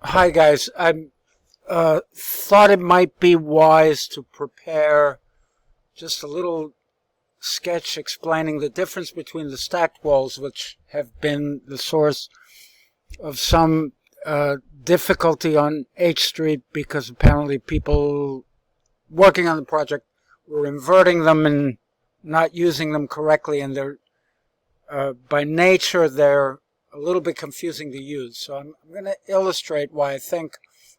Hi guys, I thought it might be wise to prepare just a little sketch explaining the difference between the stacked walls, which have been the source of some difficulty on H Street because apparently people working on the project were inverting them and not using them correctly, and they're by nature they're a little bit confusing to use. So I'm going to illustrate why I think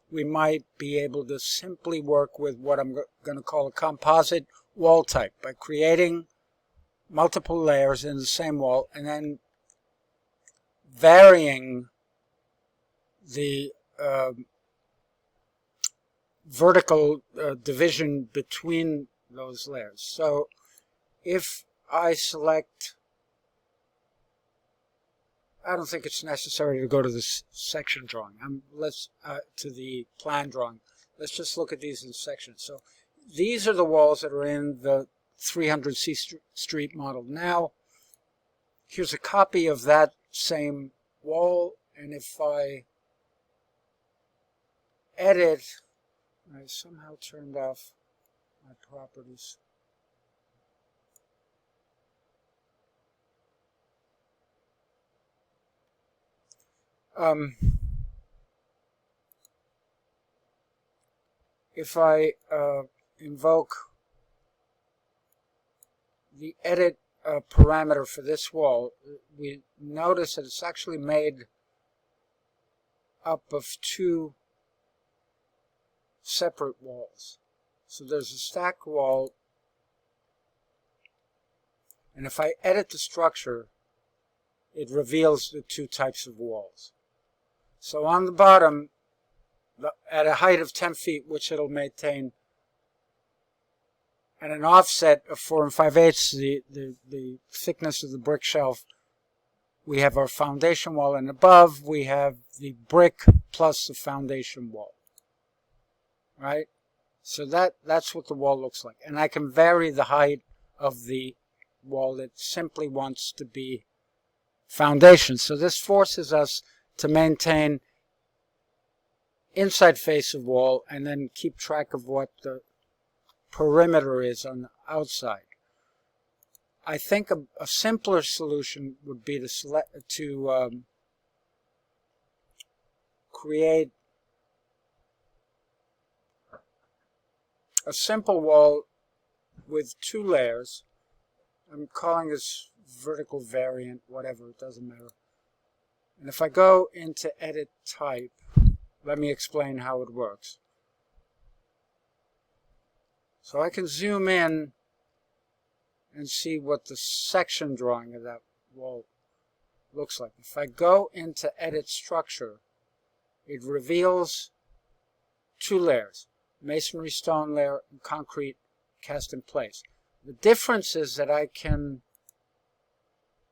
we might be able to simply work with what I'm going to call a composite wall type by creating multiple layers in the same wall and then varying the vertical division between those layers. So if I select, I don't think it's necessary to go to this section drawing. Let's to the plan drawing. Let's just look at these in sections. So these are the walls that are in the 300C Street model. Now, here's a copy of that same wall, and if I edit, I somehow turned off my properties. If I invoke the edit parameter for this wall, we notice that it's actually made up of two separate walls. So there's a stack wall, and if I edit the structure, it reveals the two types of walls. So on the bottom, at a height of 10 feet, which it'll maintain, and an offset of 4 5/8, the thickness of the brick shelf, we have our foundation wall, and above we have the brick plus the foundation wall. Right? So that's what the wall looks like. And I can vary the height of the wall that simply wants to be foundation. So this forces us to maintain inside face of wall and then keep track of what the perimeter is on the outside. I think a simpler solution would be to create a simple wall with two layers. I'm calling this vertical variant, whatever, it doesn't matter. And if I go into edit type, let me explain how it works. So I can zoom in and see what the section drawing of that wall looks like. If I go into edit structure, it reveals two layers, masonry stone layer and concrete cast in place. The difference is that I can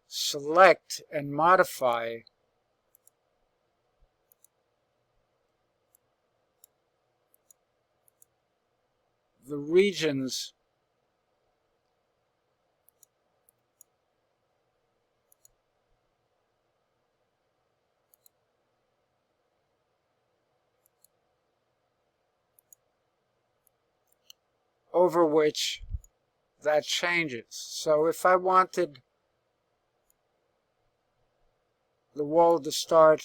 select and modify the regions over which that changes. So if I wanted the wall to start,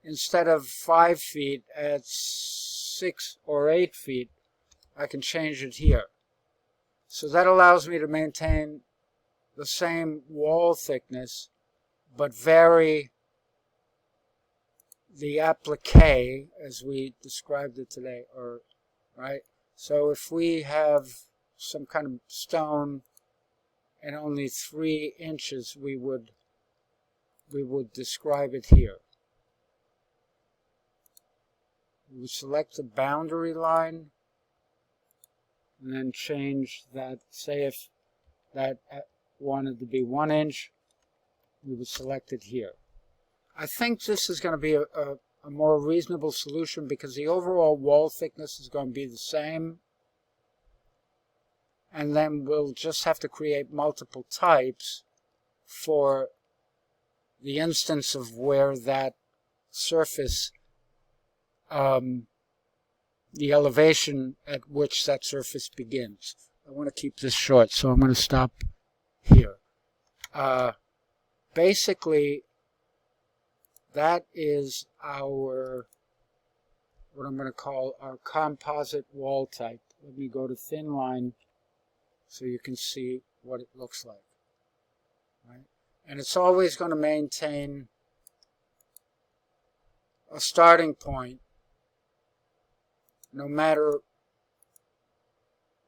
instead of 5 feet, at 6 or 8 feet, I can change it here. So that allows me to maintain the same wall thickness, but vary the applique as we described it today, or right? So if we have some kind of stone and only 3 inches, we would describe it here. We would select the boundary line and then change that. Say if that wanted to be 1 inch, we would select it here. I think this is going to be a more reasonable solution because the overall wall thickness is going to be the same, and then we'll just have to create multiple types for the instance of where that surface, the elevation at which that surface begins. I want to keep this short, so I'm going to stop here. Basically, that is our, what I'm going to call our composite wall type. Let me go to thin line so you can see what it looks like. Right? And it's always going to maintain a starting point no matter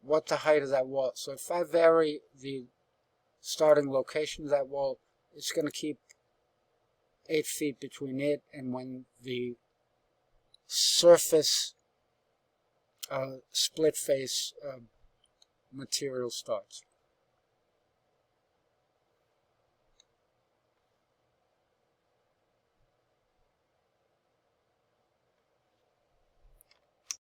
what the height of that wall. So if I vary the starting location of that wall, it's going to keep 8 feet between it and when the surface split face material starts.